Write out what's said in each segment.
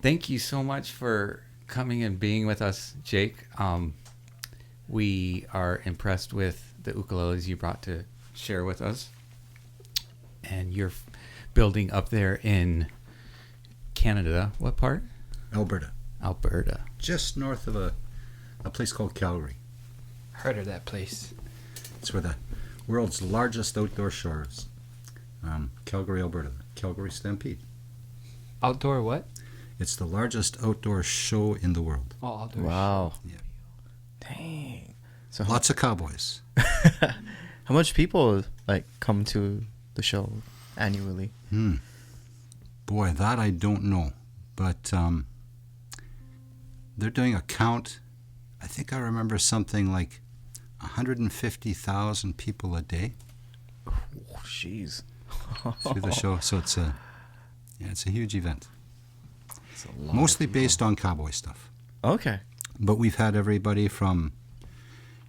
Thank you so much for coming and being with us, Jake. We are impressed with the ukuleles you brought to share with us. And you're building up there in Canada. What part? Alberta. Alberta. Just north of a place called Calgary. Heard of that place. It's where the world's largest outdoor show is. Calgary, Alberta. Calgary Stampede. Outdoor what? It's the largest outdoor show in the world. Oh, outdoor. Wow. Yeah. Dang. So Lots of cowboys. how much people like come to the show annually? Boy, that I don't know. But they're doing a count. I think I remember something like 150,000 people a day Oh, jeez. through the show. So it's a huge event. It's a lot Mostly of people. based on cowboy stuff. Okay. But we've had everybody from,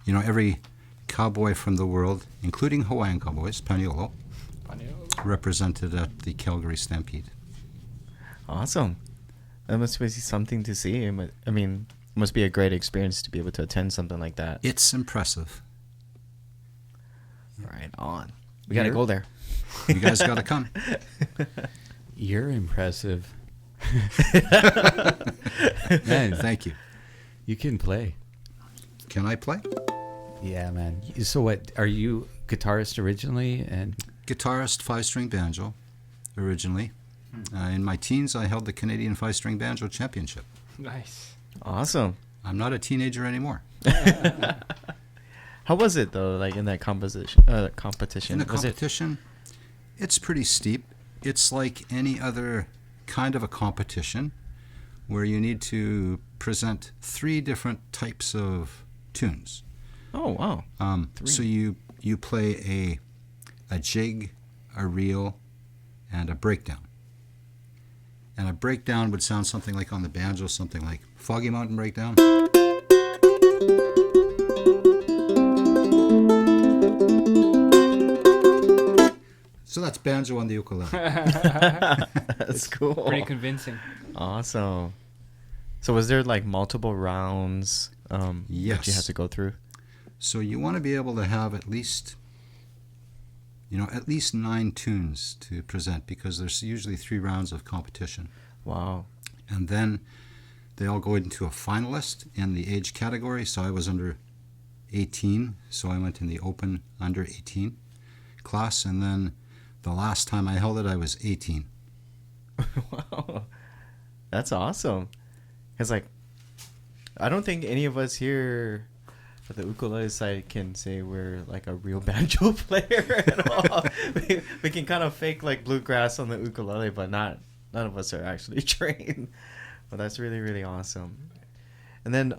every cowboy from the world, including Hawaiian cowboys, Paniolo, represented at the Calgary Stampede. Awesome. That must be something to see. I mean, it must be a great experience to be able to attend something like that. It's impressive. Right on. We gotta go there. You guys got to come. You're impressive. Man, Thank you. you can play. Can I play? Yeah, man. So what, are you guitarist originally? And Guitarist, 5-string banjo, originally. In my teens, I held the Canadian 5-string banjo championship. Nice. Awesome. I'm not a teenager anymore. How was it though? Like in that competition? In the Was it- competition, it's pretty steep. It's like any other kind of a competition where you need to present 3 different types of tunes. Oh wow. So you play a jig, a reel, and a breakdown. And a breakdown would sound something like on the banjo, something like Foggy Mountain Breakdown. So that's banjo on the ukulele. That's cool. Pretty convincing. Awesome. So was there like multiple rounds that you Yes. had to go through? So you want to be able to have at least 9 tunes to present, because there's usually 3 rounds of competition. Wow. And then they all go into a finalist in the age category. So I was under 18, so I went in the open under 18 class. And then the last time I held it, I was 18. Wow. That's awesome. Because like, I don't think any of us here at the ukulele side can say we're like a real banjo player at all. we can kind of fake like bluegrass on the ukulele, but none of us are actually trained. But that's really, really awesome. And then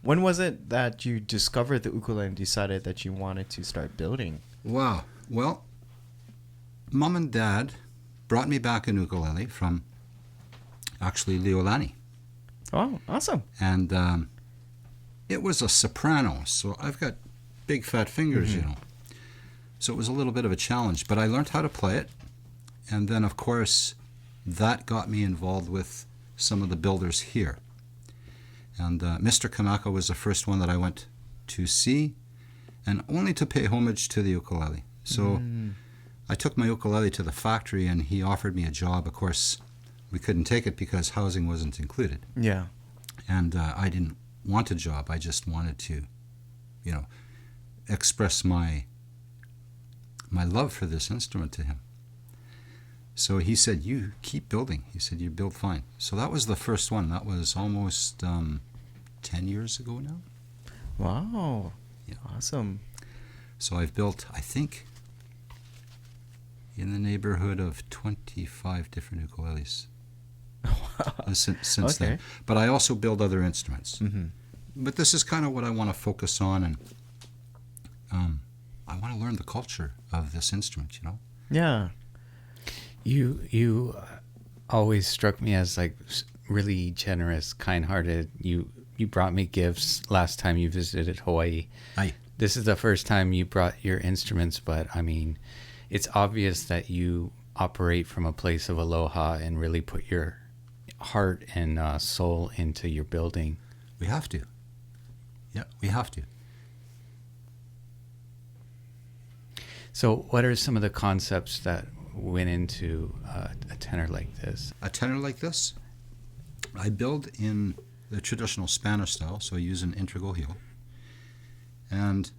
when was it that you discovered the ukulele and decided that you wanted to start building? Wow. Well, Mom and Dad brought me back an ukulele from actually Leolani. Oh, awesome. And it was a soprano, so I've got big fat fingers, So it was a little bit of a challenge, but I learned how to play it. And then, of course, that got me involved with some of the builders here. And Mr. Kamako was the first one that I went to see, and only to pay homage to the ukulele. So I took my ukulele to the factory, and he offered me a job. Of course, we couldn't take it because housing wasn't included. Yeah. And I didn't want a job. I just wanted to, express my love for this instrument to him. So he said, you keep building. He said, you build fine. So that was the first one. That was almost 10 years ago now. Wow. Yeah. Awesome. So I've built, I think, in the neighborhood of 25 different ukuleles since then. Okay. But I also build other instruments. Mm-hmm. But this is kind of what I want to focus on, and I want to learn the culture of this instrument, Yeah. you always struck me as like really generous, kind-hearted. You brought me gifts last time you visited Hawaii. Aye. This is the first time you brought your instruments, but I mean, it's obvious that you operate from a place of aloha and really put your heart and soul into your building. We have to. Yeah, we have to. So what are some of the concepts that went into a tenor like this? A tenor like this, I build in the traditional Spanish style, so I use an integral heel. And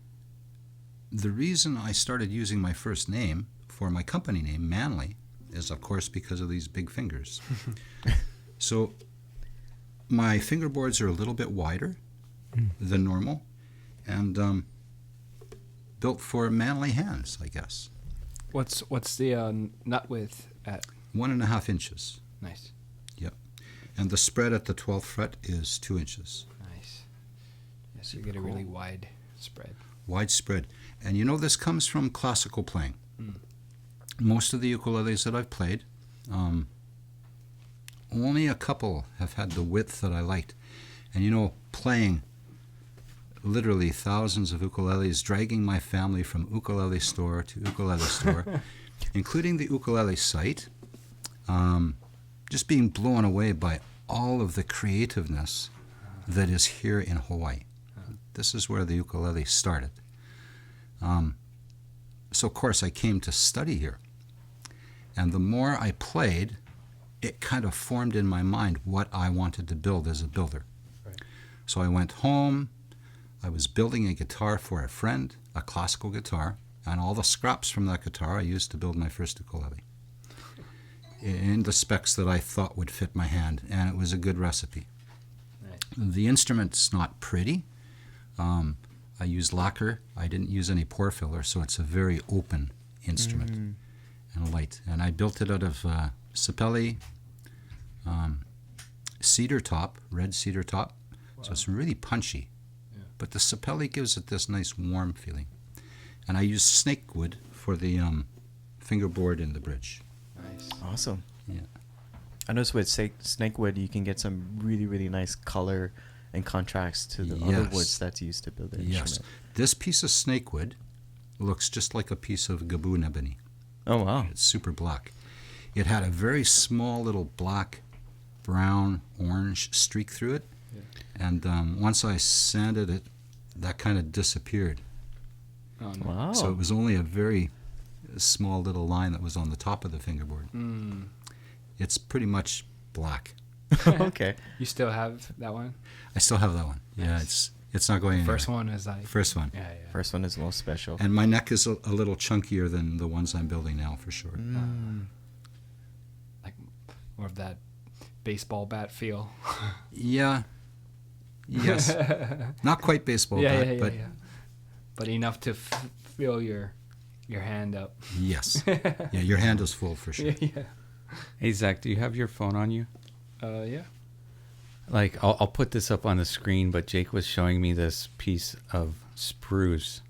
the reason I started using my first name for my company name, Manley, is of course because of these big fingers. So my fingerboards are a little bit wider than normal, and built for manly hands, I guess. What's the nut width at? 1.5 inches. Nice. Yep. And the spread at the 12th fret is 2 inches. Nice. Yeah, so you get a really wide spread. Widespread. And you know, this comes from classical playing. Most of the ukuleles that I've played, only a couple have had the width that I liked. And you know, playing literally thousands of ukuleles, dragging my family from ukulele store to ukulele store, including the ukulele site, just being blown away by all of the creativeness that is here in Hawaii. This is where the ukulele started. So of course I came to study here. And the more I played, it kind of formed in my mind what I wanted to build as a builder. Right. So I went home, I was building a guitar for a friend, a classical guitar, and all the scraps from that guitar I used to build my first ukulele in the specs that I thought would fit my hand, and it was a good recipe. Right. The instrument's not pretty. I used lacquer. I didn't use any pore filler, so it's a very open instrument and light. And I built it out of sapelli, cedar top, red cedar top. Wow. So it's really punchy. Yeah. But the sapelli gives it this nice warm feeling. And I used snake wood for the fingerboard and the bridge. Nice. Awesome. Yeah. I noticed with snakewood, you can get some really, really nice color and contrast to the other woods that's used to build the instrument. Yes. This piece of snakewood looks just like a piece of gaboon ebony. Oh, wow. It's super black. It had a very small little black, brown, orange streak through it. Yeah. And once I sanded it, that kind of disappeared. Oh, no. Wow. So it was only a very small little line that was on the top of the fingerboard. It's pretty much black. Okay. You still have that one? I still have that one. Yeah, Nice. it's not going anywhere. First one is like... First one. Yeah. First one is the most special. And my neck is a little chunkier than the ones I'm building now, for sure. Like more of that baseball bat feel. Yeah. Yes. Not quite baseball bat, but But enough to fill your hand up. yes. Yeah, your hand is full for sure. Yeah. Hey, Zach, do you have your phone on you? Yeah. Like, I'll put this up on the screen, but Jake was showing me this piece of spruce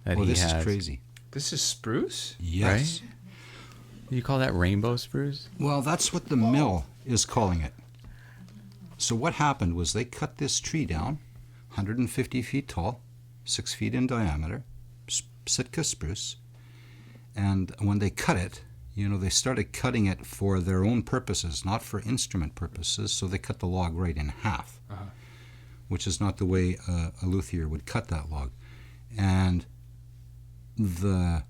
that he this has. is crazy. This is spruce? Yes. Right? You call that rainbow spruce? Well, that's what the mill is calling it. So what happened was they cut this tree down, 150 feet tall, 6 feet in diameter, Sitka spruce. And when they cut it, you know, they started cutting it for their own purposes, not for instrument purposes, so they cut the log right in half, which is not the way a luthier would cut that log. And the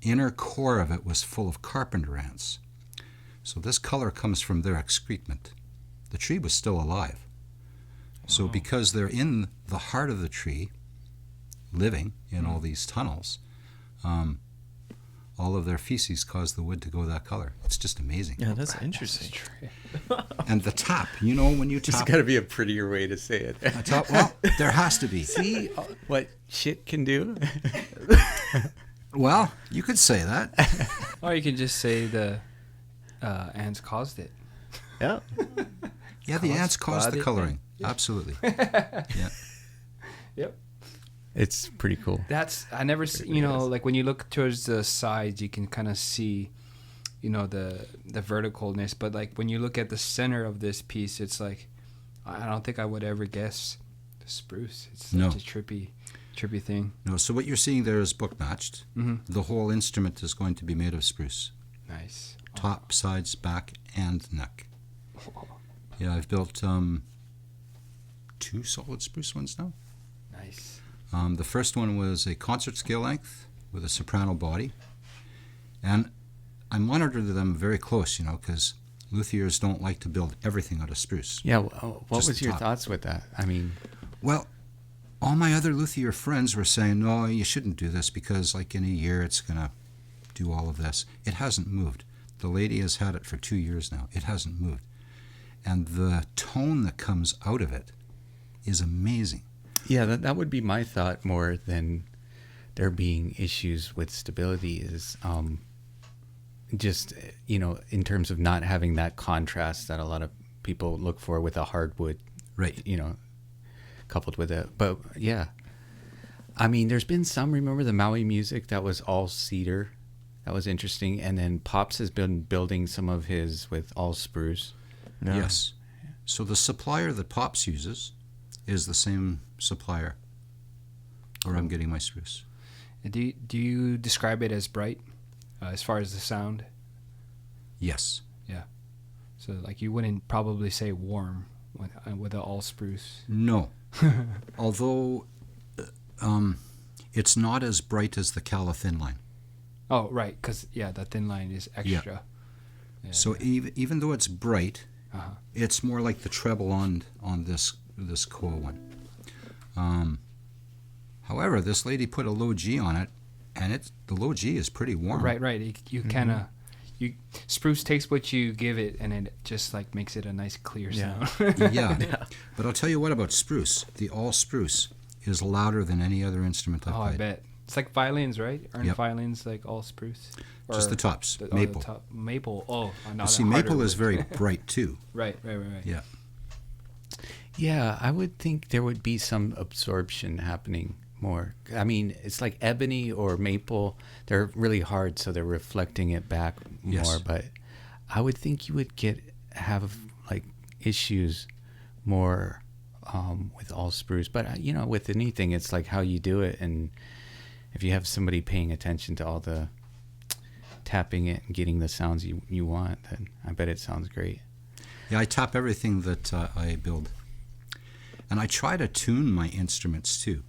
inner core of it was full of carpenter ants. So this color comes from their excrement. The tree was still alive. So because they're in the heart of the tree, living in all these tunnels, all of their feces cause the wood to go that color. It's just amazing. Yeah, that's interesting. And the tap, you know, when you There's tap... got to be a prettier way to say it. a tap, well, there has to be. See what shit can do? Well, you could say that. Or you can just say the ants caused it. Yeah. Yeah, the ants cause the it. coloring. Yeah. Absolutely. Yeah. Yep. It's pretty cool. That's I never see, you know, like when you look towards the sides, you can kind of see, you know, the verticalness. But like when you look at the center of this piece, it's like I don't think I would ever guess the spruce. It's such a trippy thing. No, so what you're seeing there is book matched. Mm-hmm. The whole instrument is going to be made of spruce. Nice. Top, sides, back, and neck. Yeah, I've built 2 solid spruce ones now. Nice. The first one was a concert scale length with a soprano body. And I monitored them very close, because luthiers don't like to build everything out of spruce. Yeah. What Just was the your top. thoughts with that? I mean, Well, all my other luthier friends were saying, no, you shouldn't do this because like in a year it's going to do all of this. It hasn't moved. The lady has had it for 2 years now. It hasn't moved. And the tone that comes out of it is amazing. yeah, that would be my thought more than there being issues with stability is just, in terms of not having that contrast that a lot of people look for with a hardwood, Right. coupled with it. But yeah, I mean, there's been some, remember the Maui music that was all cedar? That was interesting. And then Pops has been building some of his with all spruce. No. Yes. So the supplier that Pops uses is the same supplier where I'm getting my spruce. Do you describe it as bright as far as the sound? Yes. So like you wouldn't probably say warm with the all spruce. No. Although it's not as bright as the Cala thin line. Oh, right, because the thin line is extra. Yeah. So even though it's bright, Uh-huh. it's more like the treble on this Koa one. However, this lady put a low G on it, and the low G is pretty warm. Right. You kind of spruce takes what you give it, and it just like makes it a nice clear sound. Yeah. But I'll tell you what about spruce. The all spruce is louder than any other instrument I've Oh, played. I bet. It's like violins, right? Aren't Yep. violins like all spruce? Just the tops. The Maple. top. Maple. Oh, not See, maple is very bright too. Right. Yeah. Yeah, I would think there would be some absorption happening more. I mean, it's like ebony or maple. They're really hard, so they're reflecting it back more. Yes. But I would think you would have like issues more with all spruce. But with anything, it's like how you do it, and if you have somebody paying attention to all the tapping it and getting the sounds you want, then I bet it sounds great. Yeah, I tap everything that I build. And I try to tune my instruments too.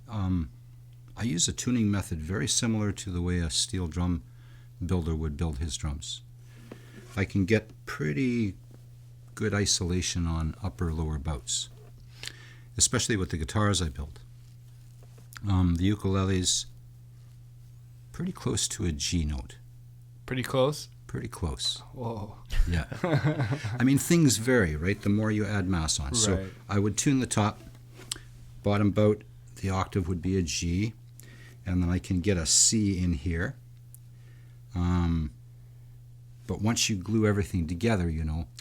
I use a tuning method very similar to the way a steel drum builder would build his drums. I can get pretty good isolation on upper-lower bouts, especially with the guitars I build. The ukulele's pretty close to a G note. Pretty close. Pretty close. Whoa. Yeah. I mean, things vary, right? The more you add mass on. So Right. I would tune the top, bottom bout, the octave would be a G, and then I can get a C in here. But once you glue everything together,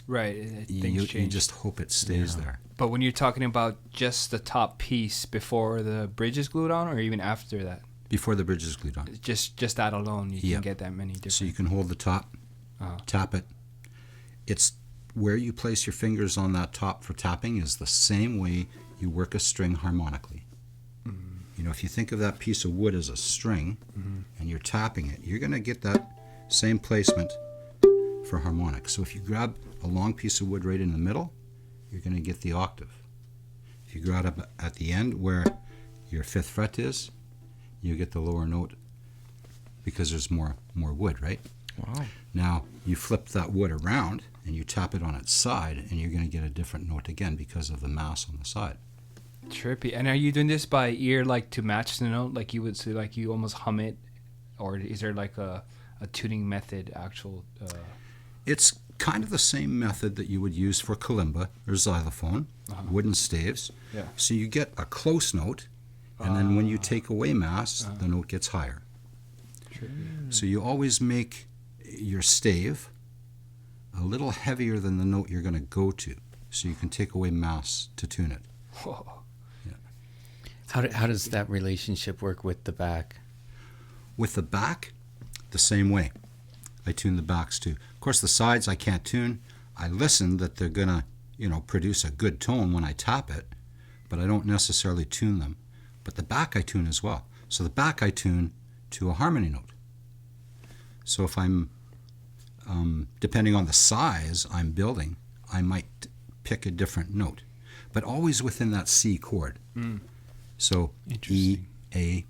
Right. Things you change. just hope it stays there. But when you're talking about just the top piece before the bridge is glued on, or even after that, Before the bridge is glued on. just that alone, you Yeah. can get that many different. So you can hold the top, Uh-huh. tap it. It's where you place your fingers on that top for tapping is the same way you work a string harmonically. If you think of that piece of wood as a string and you're tapping it, you're going to get that same placement for harmonic. So if you grab a long piece of wood right in the middle, you're going to get the octave. If you grab up at the end where your 5th fret is, you get the lower note because there's more wood, right? Wow. Now, you flip that wood around and you tap it on its side and you're going to get a different note again because of the mass on the side. Trippy. And are you doing this by ear, like to match the note, like you would say, like you almost hum it, or is there like a tuning method, actual? It's kind of the same method that you would use for kalimba or xylophone, wooden staves. Yeah. So you get a close note, and then when you take away mass, the note gets higher. So you always make your stave a little heavier than the note you're going to go to, so you can take away mass to tune it. Whoa. How does that relationship work with the back? With the back, the same way. I tune the backs too. Of course, the sides I can't tune. I listen that they're going to, produce a good tone when I tap it, but I don't necessarily tune them. But the back I tune as well. So the back I tune to a harmony note. So if I'm, depending on the size I'm building, I might pick a different note, but always within that C chord. So E, A,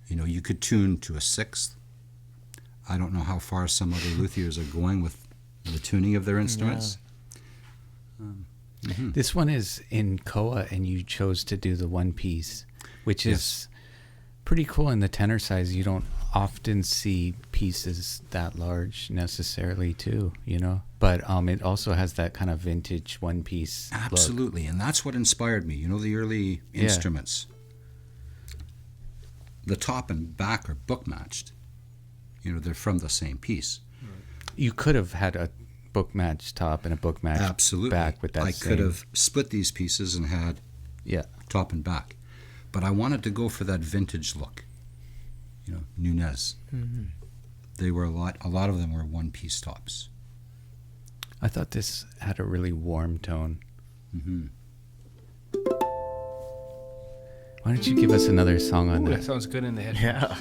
you could tune to a sixth. I don't know how far some other luthiers are going with the tuning of their instruments. This one is in Koa, and you chose to do the one piece, which is pretty cool in the tenor size. You don't often see pieces that large necessarily too, but it also has that kind of vintage one piece Absolutely. And that's what inspired me. The early instruments, the top and back are book matched. They're from the same piece. You could have had a book match top and a book match back with that. I could have split these pieces and had top and back, but I wanted to go for that vintage look. Nunez. They were a lot of them were one piece tops. I thought this had a really warm tone. Why don't you give us another song on that? That sounds good in the head. Yeah.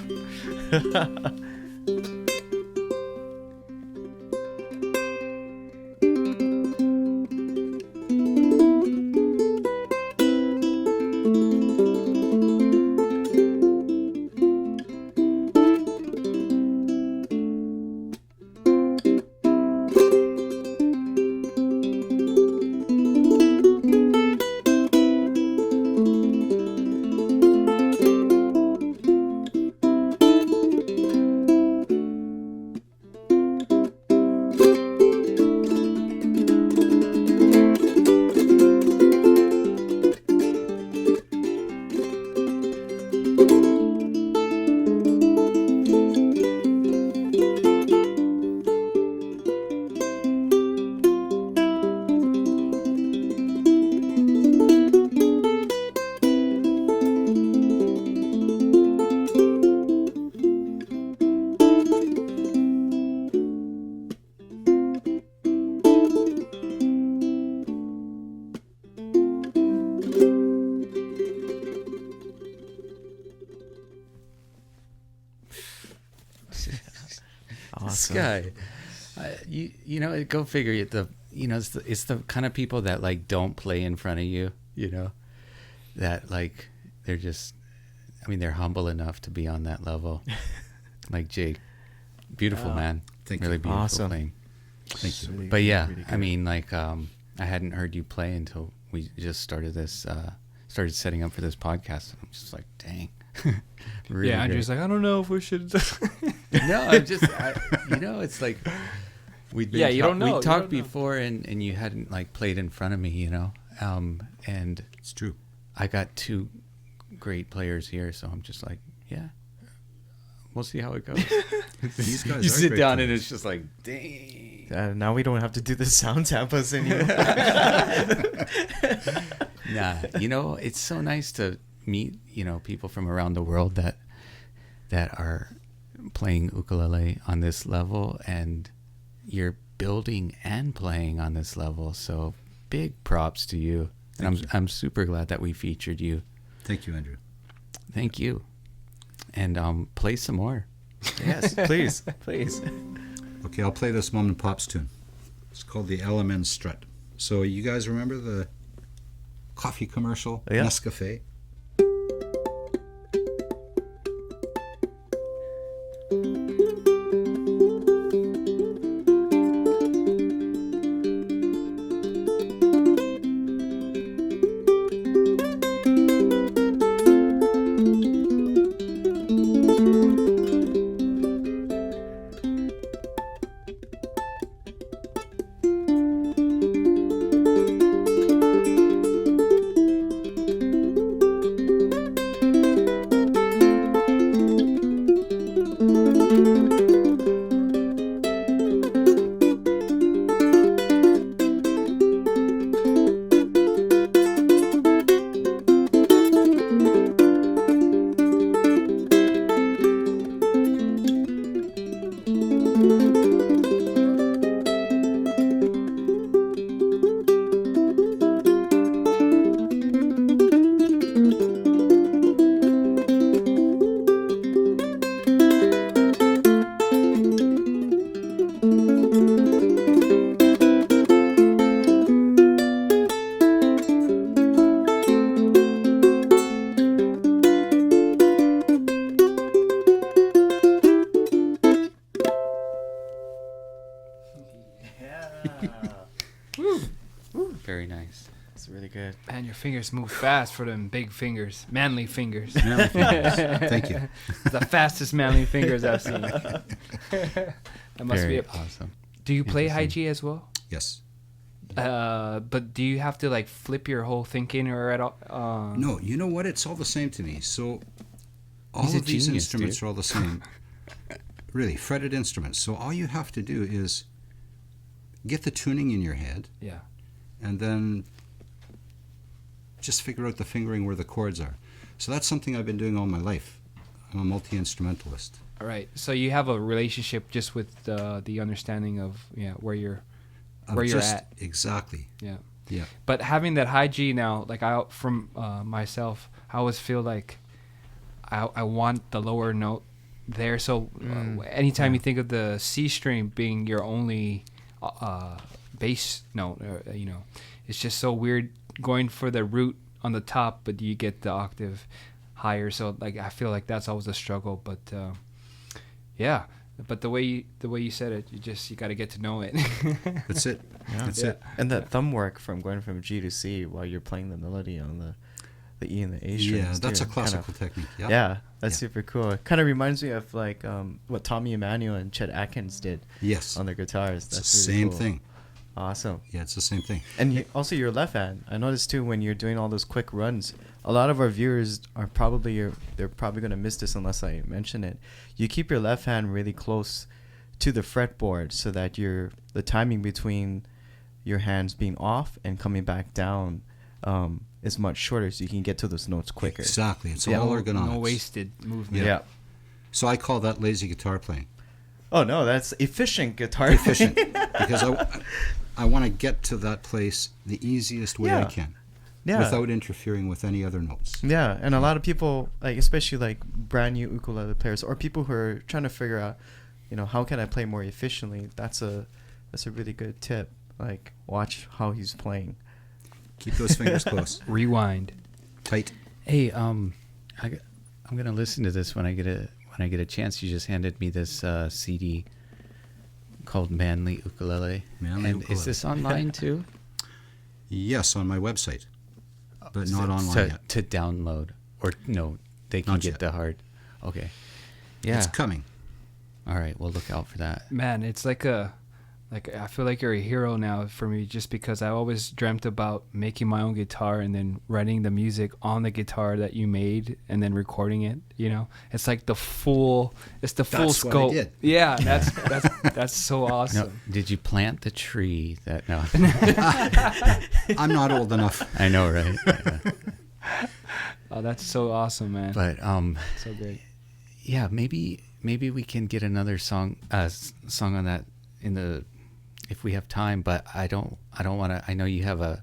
This guy, go figure. It's the kind of people that like don't play in front of you. That like they're just. They're humble enough to be on that level. Like Jake, beautiful man. Thank really you. beautiful Awesome. playing. Thank you. But yeah, Really good. I hadn't heard you play until we just started setting up for this podcast. I'm just like, dang. Really Andrew's like, I don't know if we should. No, it's like we'd been you don't know. We talked before, and you hadn't like played in front of me, and It's true. I got two great players here, so I'm just like, we'll see how it goes. These guys You are sit great down and players. it's just like, dang. Now we don't have to do the sound samples anymore. Nah, it's so nice to meet, people from around the world that are playing ukulele on this level, and you're building and playing on this level. So big props to you. And I'm super glad that we featured you. Thank you, Andrew. Thank you. And play some more. Yes, please, please. Okay, I'll play this Mom and Pop's tune. It's called the LMN Strut. So you guys remember the coffee commercial, Yeah. Nescafe? really good. Man, your fingers move fast for them big fingers. Manly fingers. Manly fingers. Thank you. The fastest manly fingers I've seen. That must Very be awesome. Do you play high Interesting. G as well? Yes. But do you have to like flip your whole thinking or at all? No, you know what? It's all the same to me. So all He's a of these genius, instruments dude. are all the same. Really, fretted instruments. So all you have to do is get the tuning in your head Yeah. and then just figure out the fingering where the chords are. So that's something I've been doing all my life. I'm a multi-instrumentalist. All right. So you have a relationship just with the understanding of where you're at. Exactly. Yeah. Yeah. But having that high G now, like from myself, I always feel like I want the lower note there. So anytime you think of the C string being your only bass note, it's just so weird going for the root on the top, but you get the octave higher. So like I feel like that's always a struggle. But yeah. But the way you said it, you got to get to know it. That's it. Yeah. That's it. And that thumb work from going from G to C while you're playing the melody on the E and the A strings. Yeah, that's too. a classical technique. Yeah. Yeah, that's Yeah. super cool. It kind of reminds me of like what Tommy Emmanuel and Chet Atkins did Yes. on their guitars. It's That's the really same cool. thing. Awesome. Yeah, it's the same thing. And also your left hand. I noticed too when you're doing all those quick runs. A lot of our viewers are they're probably gonna miss this unless I mention it. You keep your left hand really close to the fretboard so that the timing between your hands being off and coming back down is much shorter, so you can get to those notes quicker. Exactly. It's Yeah. all No ergonomics. wasted movement. Yeah. So I call that lazy guitar playing. Oh no, that's efficient guitar. Efficient. Because I want to get to that place the easiest way I Yeah. can. Yeah. Without interfering with any other notes. Yeah, and a lot of people, like especially like brand new ukulele players or people who are trying to figure out, how can I play more efficiently? That's a really good tip. Like watch how he's playing. Keep those fingers close. Rewind. Tight. Hey, I'm gonna listen to this when I get a chance. You just handed me this CD called Manley Ukulele. Manley and Ukulele. is this online too? Yes, on my website. But Is not it online to, yet. to download, or no, they can Not get yet. the hard. Okay, Yeah. It's coming. all right, we'll look out for that. Man, it's like I feel like you're a hero now for me, just because I always dreamt about making my own guitar and then writing the music on the guitar that you made and then recording it. It's like the full That's scope. what I did. Yeah, that's so awesome. No, did you plant the tree? That no, I'm not old enough. I know, right? Yeah. Oh, that's so awesome, man. But So great. yeah, maybe we can get another song on that if we have time. But I don't want to. I know you have a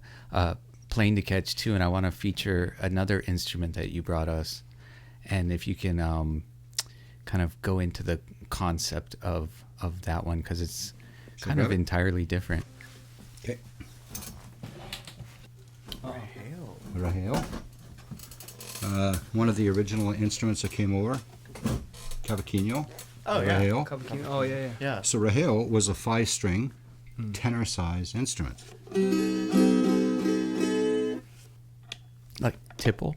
plane to catch too, and I want to feature another instrument that you brought us, and if you can kind of go into the concept of that one, because it's kind of grab it? entirely different. Okay. Oh. Rahel. One of the original instruments that came over, cavaquinho. Oh, yeah. Rahel. Oh yeah. Yeah. So Rahel was a 5-string tenor size instrument. Like tipple,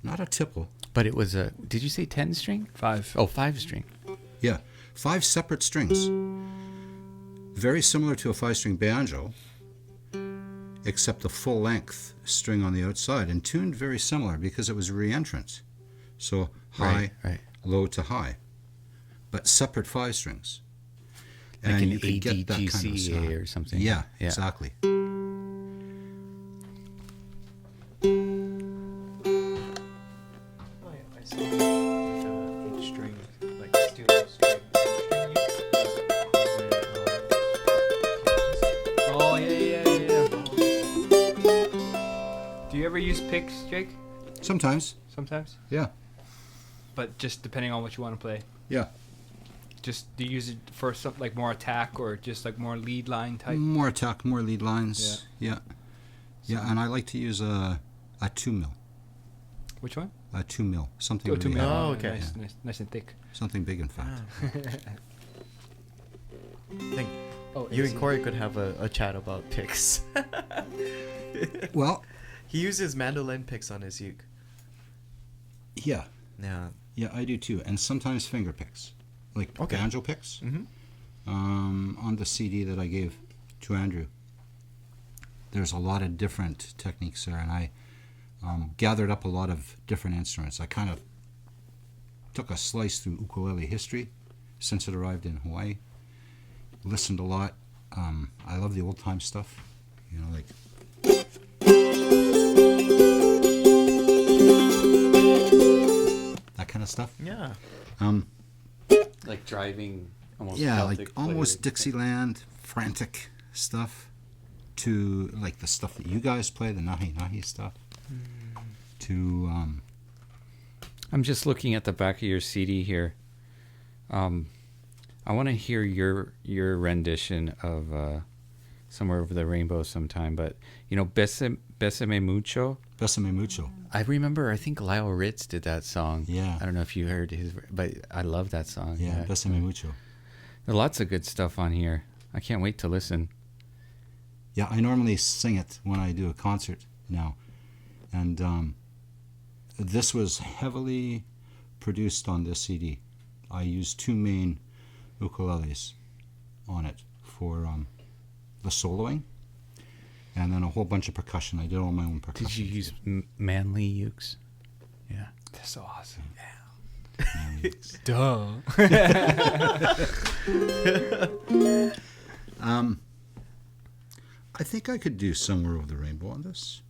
Not a tipple. but it was a. Did you say 10-string? 5. Oh, 5-string. Yeah, 5 separate strings. Very similar to a 5-string banjo, except a full-length string on the outside, and tuned very similar because it was re-entrant. So high, Right. low to high, but separate 5 strings. Like an you could get that kind of ADGCA sound. or something. Yeah, Yeah. exactly. Oh yeah, I saw like H string, like studio string. Oh yeah. Do you ever use picks, Jake? Sometimes, Sometimes, yeah, but just depending on what you want to play. yeah. Just do you use it for something like more attack or just like more lead line type? More attack, more lead lines. Yeah, yeah. And I like to use a 2 mil, Which one? a 2 mil, something Oh, really 2 mil. heavy, Oh, okay. Nice and thick. something big and fat. I think Oh, You is and he? Corey could have a chat about picks. Well, He uses mandolin picks on his uke. yeah. Yeah. Yeah, I do too. And sometimes finger picks. Like Okay. banjo picks. Mm-hmm. On the CD that I gave to Andrew, there's a lot of different techniques there, and I gathered up a lot of different instruments. I kind of took a slice through ukulele history since it arrived in Hawaii. Listened a lot. I love the old time stuff, you know, like that kind of stuff. Yeah. Like driving almost Yeah, Celtic like almost players. Dixieland, frantic stuff, to like the stuff that you guys play, the nahi nahi stuff, to I'm just looking at the back of your CD here. I want to hear your rendition of Somewhere Over the Rainbow sometime, but you know, Besame Mucho. Besame Mucho. I remember, I think Lyle Ritz did that song. Yeah. I don't know if you heard his, but I love that song. Yeah, Besame Mucho. There are lots of good stuff on here. I can't wait to listen. Yeah, I normally sing it when I do a concert now. And this was heavily produced on this CD. I used 2 main ukuleles on it for the soloing, and then a whole bunch of percussion. I did all my own percussion. Did you use Manley Ukes? Yeah. That's so awesome. Manley Ukes. Duh. I think I could do Somewhere Over the Rainbow on this.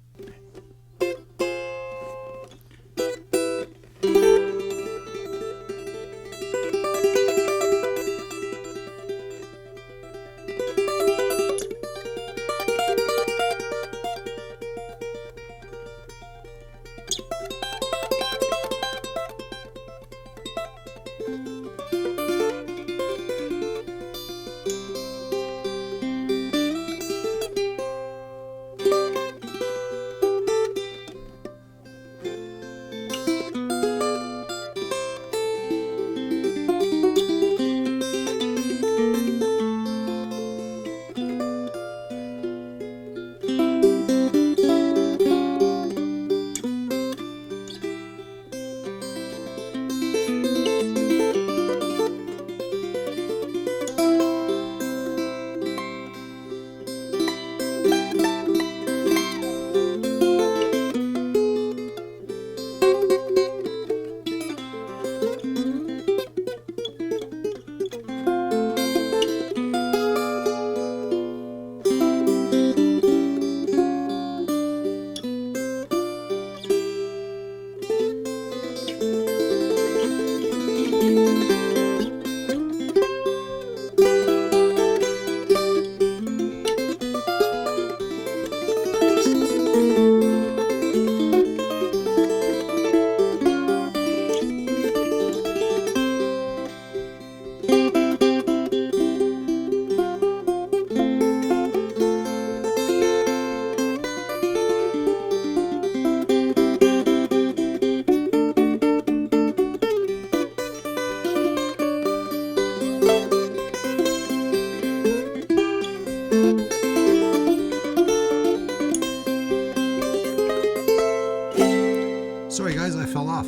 Sorry, guys, I fell off.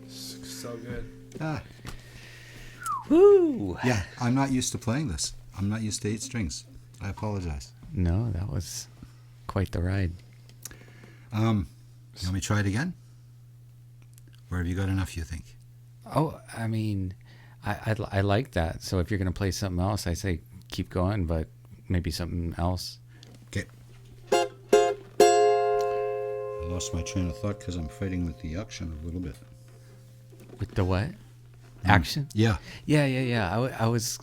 So good. Ah, Woo! yeah, I'm not used to playing this. I'm not used to 8 strings. I apologize. No, that was quite the ride. You want me to try it again? Or have you got enough, you think? Oh, I mean, I like that. So if you're going to play something else, I say keep going, but maybe something else. Okay. I lost my train of thought because I'm fighting with the action a little bit. With the what? Action? Yeah. Yeah. I was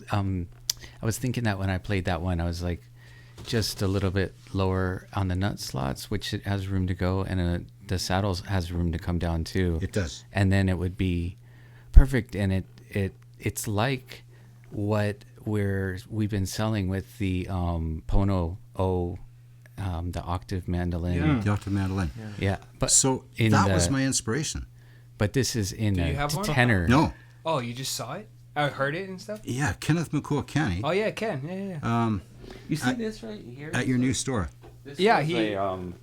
thinking that when I played that one, I was like, just a little bit lower on the nut slots, which it has room to go, and the saddles has room to come down too. It does. And then it would be perfect. And it's like what we've been selling with the Pono O, the octave mandolin. Yeah. The octave mandolin. Yeah, but So in that the- was my inspiration. But this is in Do you a have one? tenor. No. Oh, you just saw it? I heard it and stuff. Yeah, Kenneth McCool-Kenny. Oh yeah, Ken. Yeah. You see this right here? At your new store. This Yeah, was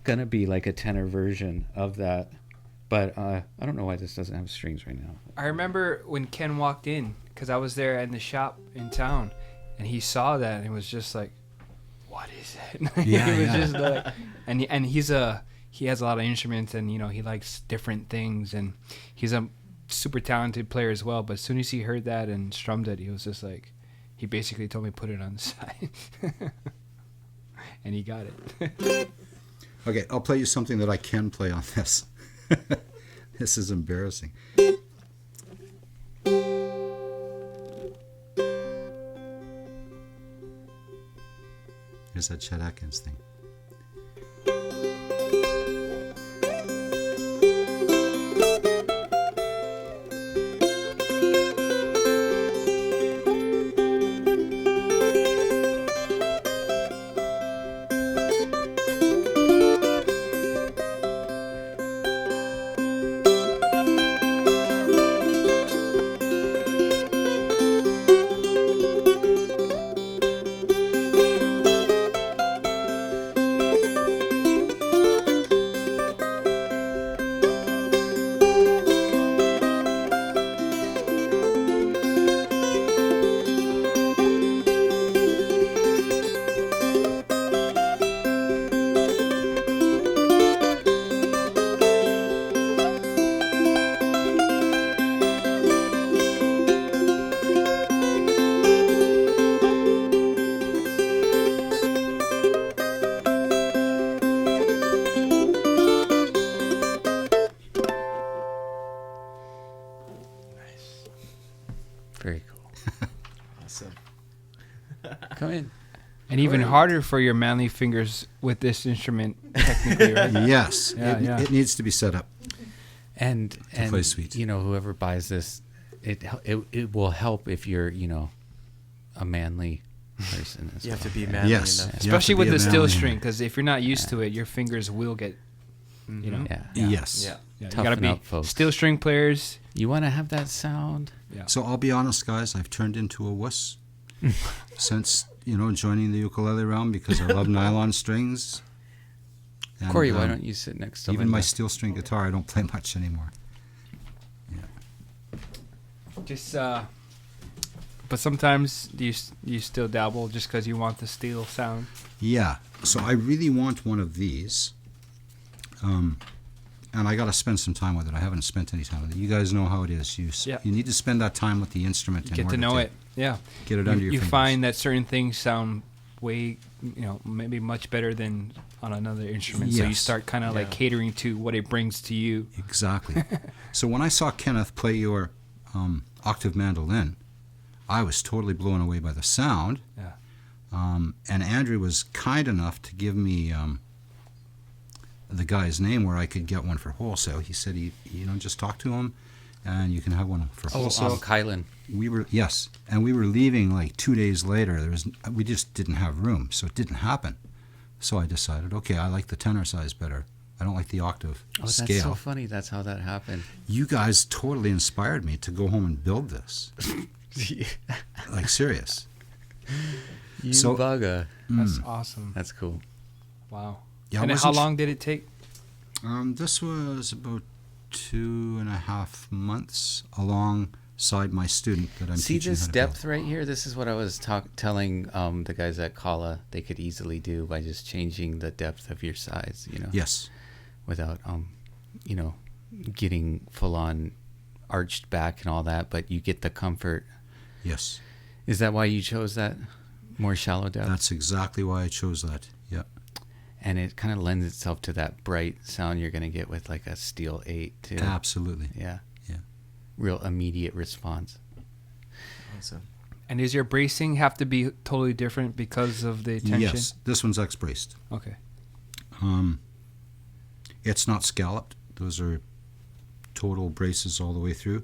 gonna be like a tenor version of that, but I don't know why this doesn't have strings right now. I remember when Ken walked in, because I was there in the shop in town, and he saw that and was just like, "What is it?" Yeah, he was yeah. just like, and he has a lot of instruments, and he likes different things, and he's a super talented player as well. But as soon as he heard that and strummed it, he was just like, he basically told me put it on the side, and he got it. Okay, I'll play you something that I can play on this. This is embarrassing. Here's that Chet Atkins thing. Very cool. Awesome. Come in. And even harder for your manly fingers with this instrument, technically, right? Yes, Yeah, it needs to be set up. And play sweet. Whoever buys this, it will help if you're a manly person. You have to be manly Yes. enough. You have Especially to with be the a steel manly string, man. because if you're not used to it, your fingers will get, Yeah. Yes. Yeah. you Toughen gotta be up, folks. steel string players. You want to have that sound? Yeah. So I'll be honest, guys. I've turned into a wuss since joining the ukulele realm because I love nylon strings. And, Corey, why don't you sit next to even my Linda? steel string guitar? I don't play much anymore. Just, but sometimes you still dabble just because you want the steel sound. Yeah. So I really want one of these. And I got to spend some time with it. I haven't spent any time with it. You guys know how it is. You need to spend that time with the instrument. Get to know it. Yeah. Get it under your You fingers. find that certain things sound way, maybe much better than on another instrument. So you Yes. start kind of like catering to what it brings to you. Exactly. So when I saw Kenneth play your octave mandolin, I was totally blown away by the sound. Yeah. And Andrew was kind enough to give me the guy's name where I could get one for wholesale. He said, just talk to him, and you can have one for wholesale. Kylan. We were leaving like 2 days later. We just didn't have room, so it didn't happen. So I decided, okay, I like the tenor size better. I don't like the octave scale. That's so funny. That's how that happened. You guys totally inspired me to go home and build this. Like serious. You So- bugger. That's awesome. That's cool. Wow. Yeah, I And then wasn't how long did it take? This was about 2.5 months alongside my student that I'm See teaching this how to depth build. right here? This is what I was telling the guys at Kala they could easily do by just changing the depth of your sides, Yes. without getting full on arched back and all that, but you get the comfort. Yes. Is that why you chose that more shallow depth? That's exactly why I chose that. Yeah. And it kind of lends itself to that bright sound you're going to get with like a steel 8 too. Absolutely. Yeah. Yeah. Real immediate response. Awesome. And does your bracing have to be totally different because of the tension? Yes. This one's X-braced. Okay. It's not scalloped. Those are total braces all the way through.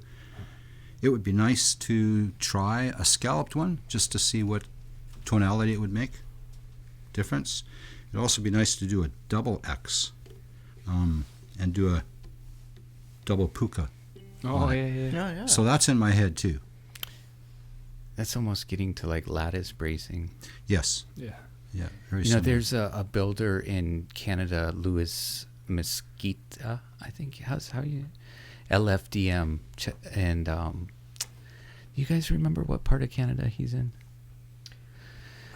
It would be nice to try a scalloped one just to see what tonality it would make difference. It'd also be nice to do a double X and do a double puka. Oh, on yeah, it. yeah. Yeah. So that's in my head too. that's almost getting to like lattice bracing. Yes. Yeah. Yeah. Very You know, similar. there's a builder in Canada, Louis Mesquita, I think. How you LFDM, and you guys remember what part of Canada he's in?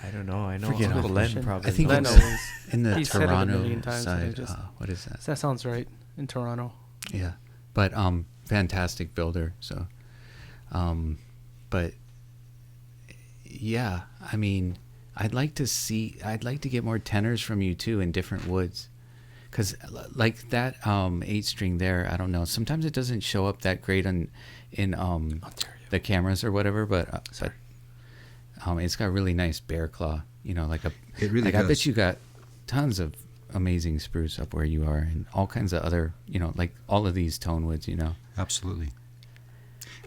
I don't know. I know Forget Uncle it. Len probably. I think Len it's always- in the he's said it a Toronto million times, and I side. just- What is that? That sounds right. In Toronto. Yeah, but fantastic builder. So, but yeah, I mean, I'd like to get more tenors from you too in different woods, because like that 8-string there, I don't know. Sometimes it doesn't show up that great in the cameras or whatever, but it's got really nice bear claw. You know, like It really I does. bet you got tons of amazing spruce up where you are, and all kinds of other, you know, like all of these tone woods, you know. Absolutely.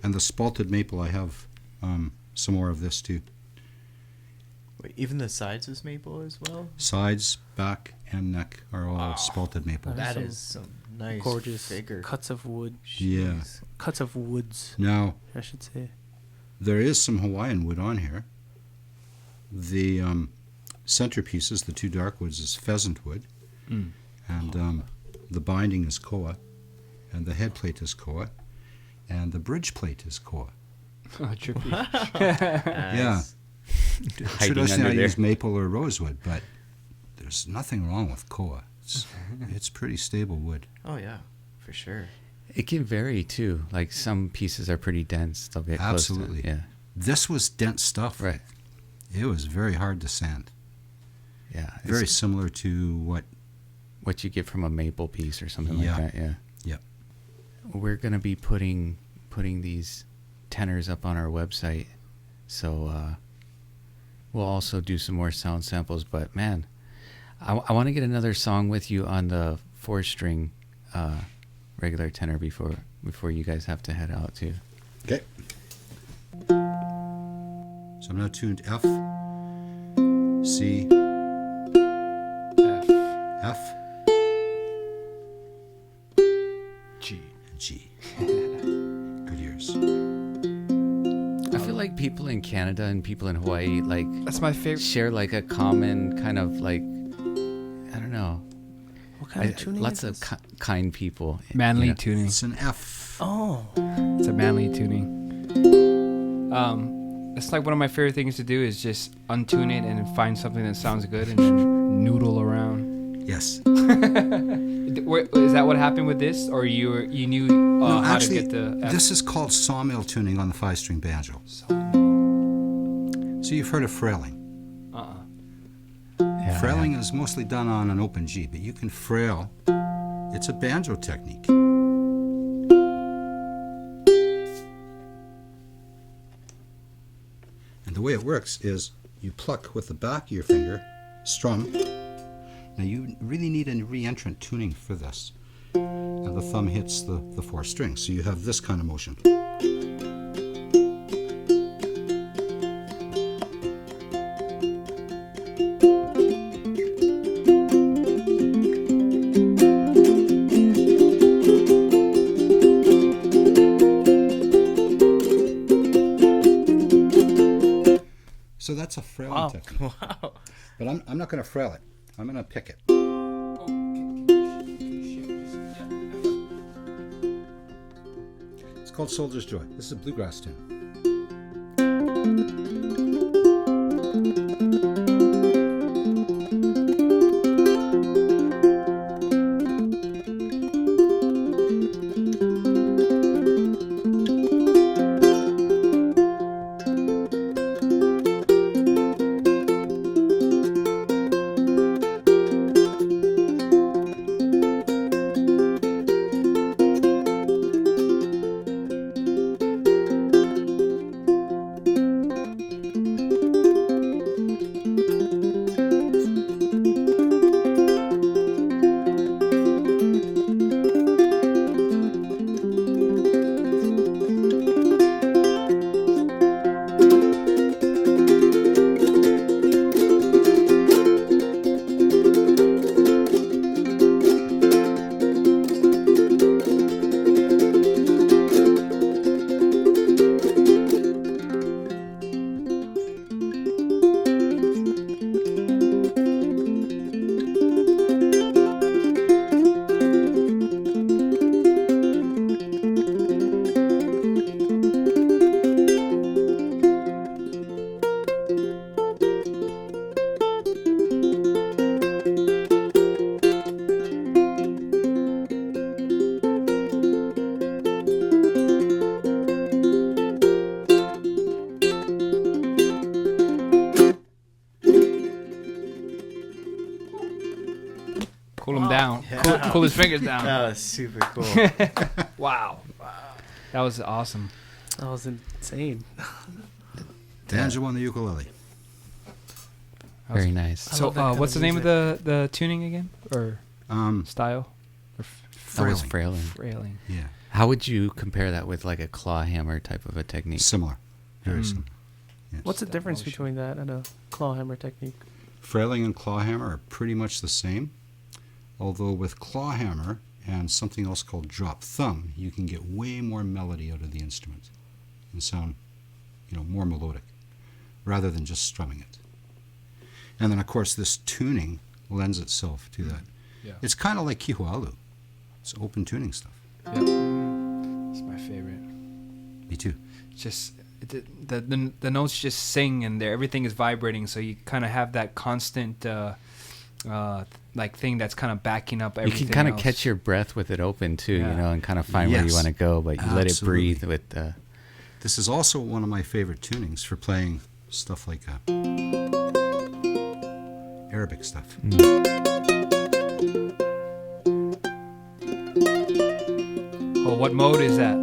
And the spalted maple, I have some more of this too. Wait, even the sides is maple as well. Sides, back, and neck are all spalted maple. That That is is some nice Gorgeous figure. cuts of wood. Yeah. Jeez. Cuts of woods, Now, I should say. there is some Hawaiian wood on here. The centerpieces, the two dark woods, is pheasant wood. And the binding is koa. And the head plate is koa. And the bridge plate is koa. Oh, trippy. Yeah. Hiding Traditionally, I under there. use maple or rosewood, but there's nothing wrong with koa. It's pretty stable wood. Oh yeah, for sure. It can vary too. Like some pieces are pretty dense; they'll get Absolutely. close to, This was dense stuff. right. It was very hard to sand. Yeah, Very it's similar to what you get from a maple piece or something Yeah. like that. Yeah. Yep. We're gonna be putting these tenors up on our website, so we'll also do some more sound samples. But man, I want to get another song with you on the 4-string regular tenor before you guys have to head out too. Okay. So I'm now tuned F, C, F, G. and G. Good ears. I feel like people in Canada and people in Hawaii like That's my favorite. share like a common kind of like, I don't know, What kind of tuning lots is of this? kind people. Manly you know. tuning. It's an F. Oh. It's a manly tuning. It's like one of my favorite things to do is just untune it and find something that sounds good and then noodle around. Yes. Is that what happened with this, or you knew No, how actually, to get the F? this is called sawmill tuning on the 5-string banjo. So you've heard of frailing. Yeah, Frailing is mostly done on an open G, but you can frail. It's a banjo technique. And the way it works is you pluck with the back of your finger, strum. Now you really need a re-entrant tuning for this. And the thumb hits the 4 strings, so you have this kind of motion. So that's a frailing Wow. technique. Wow. But I'm not going to frail it. I'm going to pick it. It's called Soldier's Joy. This is a bluegrass tune. down. Yeah. Cool his fingers down. That was super cool. Wow. That was awesome. That was insane. D'Angelo on the ukulele. Very nice. I So, love that kind what's of the name of music. the tuning again, or Um, style? That was Frailing. Frailing. Frailing. Yeah, How would you compare that with like a claw hammer type of a technique? similar. Very Mm. similar. Yes. What's the Step difference motion. between that and a claw hammer technique? Frailing and claw hammer are pretty much the same, although with claw hammer and something else called drop thumb, you can get way more melody out of the instrument and sound, more melodic, rather than just strumming it. And then, of course, this tuning lends itself to that. Yeah. It's kind of like kihualu. It's open tuning stuff. Yeah. It's my favorite. Me too. Just the notes just sing and everything is vibrating, so you kind of have that constant like thing that's kind of backing up You everything. can kind of else. catch your breath with it open too, Yeah. and kind of find where you Yes. want to go, but you let it Absolutely. breathe with. This is also one of my favorite tunings for playing stuff like Arabic stuff. Oh, what mode is that?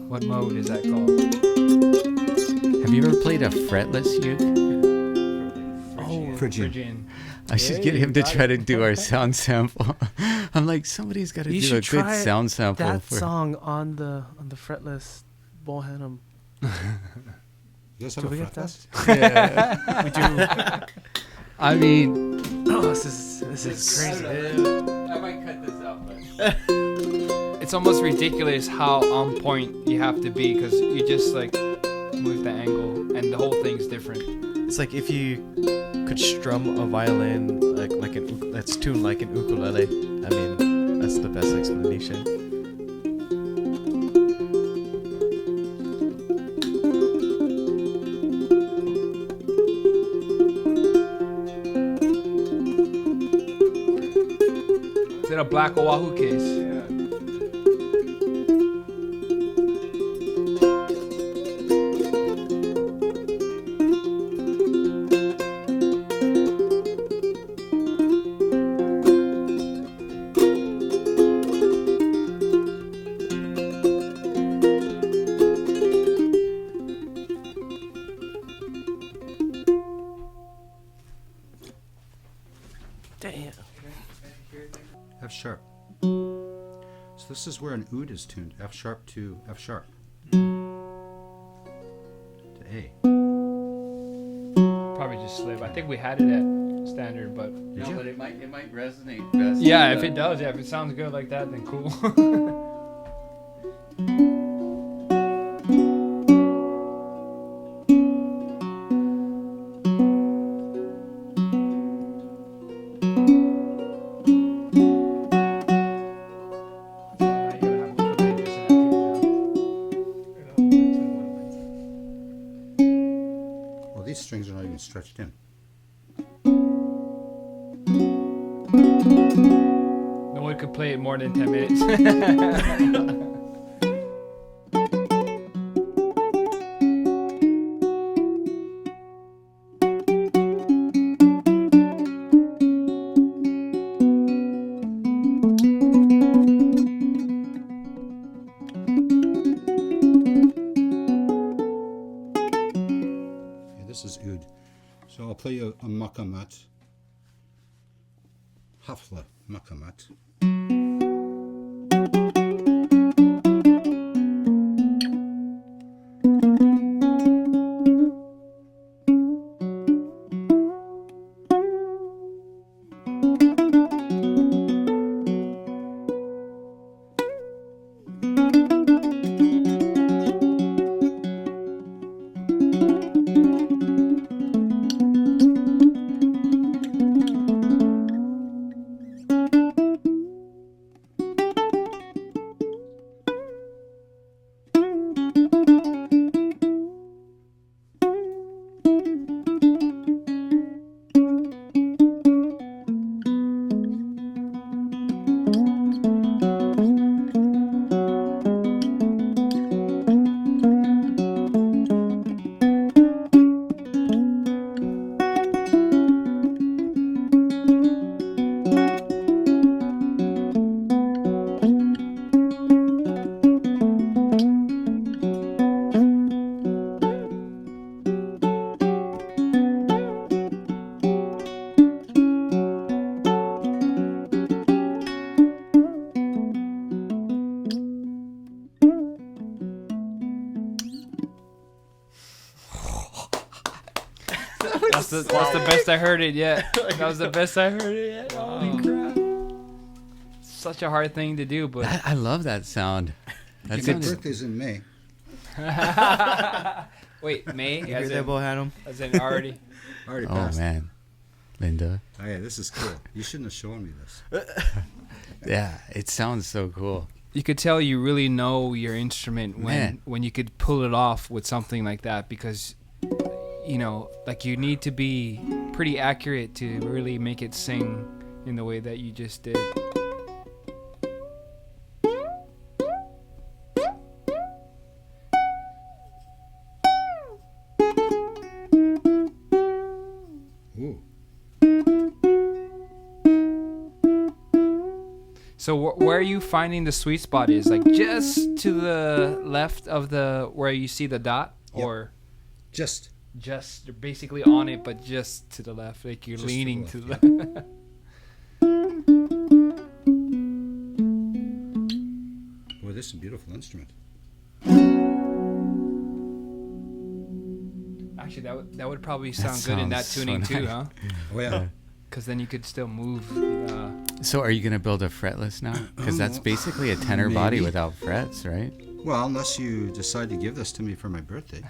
What mode is that called? Have you ever played a fretless uke? Oh, Phrygian. I should get him to try to do our sound sample. I'm like, somebody's got to You do should a good try sound sample that for. song on the fretless Bohanum. You guys have Do a we get fretless? Yeah. We do. I mean, Oh, this is crazy. I might cut this out, but. It's almost ridiculous how on point you have to be, because you just like move the angle and the whole thing's different. It's like if you could strum a violin that's tuned like an ukulele. I mean, that's the best explanation. Is it a black Oahu case? Damn. F sharp. So this is where an oud is tuned. F sharp to F sharp. To A. Probably just slip. I think we had it at standard, but Did you? but it might resonate best. yeah, if it does, if it sounds good like that, then cool. Well, these strings are not even stretched in. No one could play it more than 10 minutes. Okay, this is oud. So I'll play you a makamat. Hafla makamat. That's the best I heard it yet. That was the best I heard it yet. Holy crap! Such a hard thing to do, but I love that sound. My That's birthday's in May. wait, May You hear as that, in, Bohanum? as in already. Already oh passed. man, Linda. Oh, yeah, this is cool. You shouldn't have shown me this. Yeah, it sounds so cool. You could tell you really know your instrument Man. when you could pull it off with something like that, because you know, like, you need to be pretty accurate to really make it sing in the way that you just did. Ooh. So where are you finding the sweet spot is? Like just to the left of the where you see the dot, Yep. or Just. just basically on it, but just to the left, like you're Just to the leaning left, to the yeah. left. Boy, this is a beautiful instrument. Actually, that would probably That sound good in that sounds so tuning too, nice. huh? Oh, yeah. Because then you could still move. So are you gonna build a fretless now? Because that's basically a tenor body Maybe. without frets, right? Well, unless you decide to give this to me for my birthday.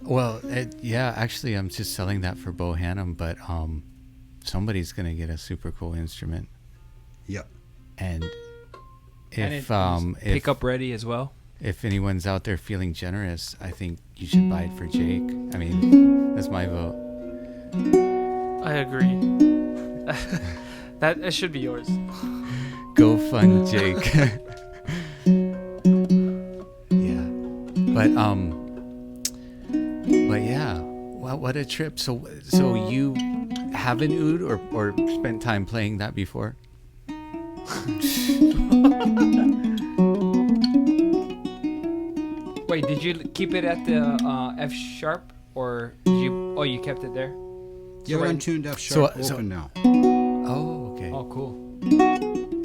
Well, yeah. Actually, I'm just selling that for Bohanum, but somebody's gonna get a super cool instrument, Yep. and And if it's pickup ready as well. if anyone's out there feeling generous, I think you should buy it for Jake. I mean, that's my vote. I agree. That it should be yours. Go fund Jake. Yeah, but yeah, wow, what a trip. So you haven't oud or spent time playing that before? Wait, did you keep it at the F sharp, or did you? Oh, you kept it there. Yeah, So but I'm right- tuned F sharp so- open now. Oh, okay. Oh, cool.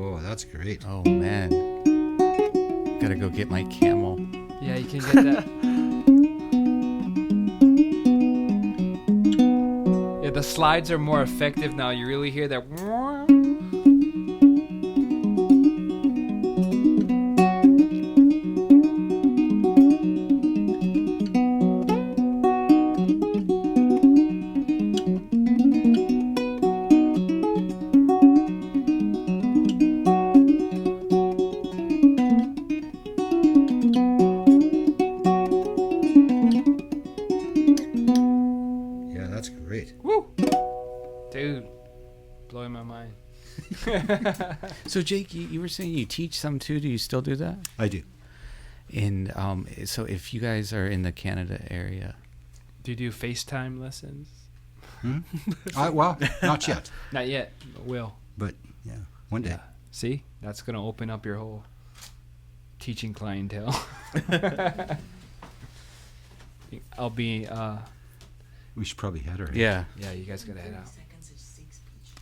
Oh, that's great. Oh man, gotta go get my camel. Yeah, you can get that. Yeah, the slides are more effective now. You really hear that. Yeah, that's great. Woo! Dude, blowing my mind. So Jake, you were saying you teach some too. Do you still do that? I do. And so if you guys are in the Canada area, Do you do FaceTime lessons? Well, not yet. Not yet, but will. But, yeah, one day. Yeah. See, that's gonna open up your whole teaching clientele. I'll be. We should probably head her. yeah. Yeah, you guys gotta head out. Seconds of sing speech.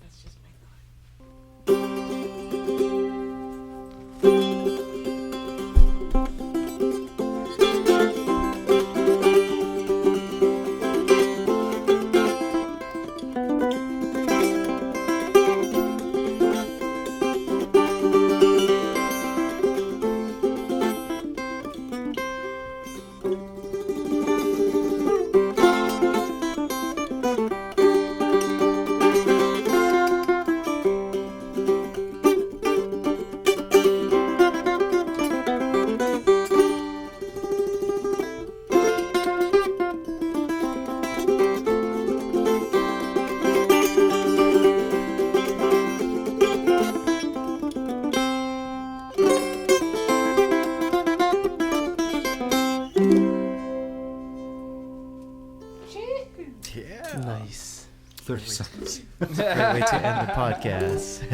That's just my thought. Yeah. Nice. 30 seconds. Great way to end the podcast.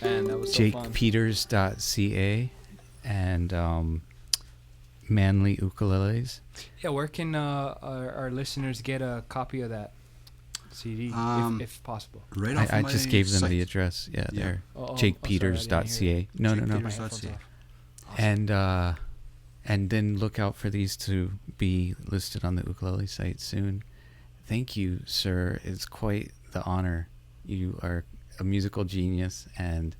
Man, that was so fun. JakePeters.ca and Manley Ukuleles. Yeah, where can our listeners get a copy of that CD, if possible? Right off I my just gave them site. the address. Yeah, Yeah. there. Oh, JakePeters.ca. No. Put my JakePeters.ca. headphones off. And then look out for these to be listed on the ukulele site soon. Thank you, sir. It's quite the honor. You are a musical genius, and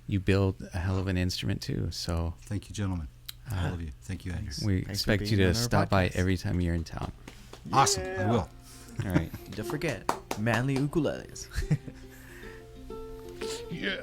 you build a hell of an instrument too. So Thank you, gentlemen. All of you. Thank you, Andrew. we Thanks for expect you being to on our stop by podcast. every time you're in town. Awesome. I will. All right. Don't forget, Manley Ukuleles. Yeah.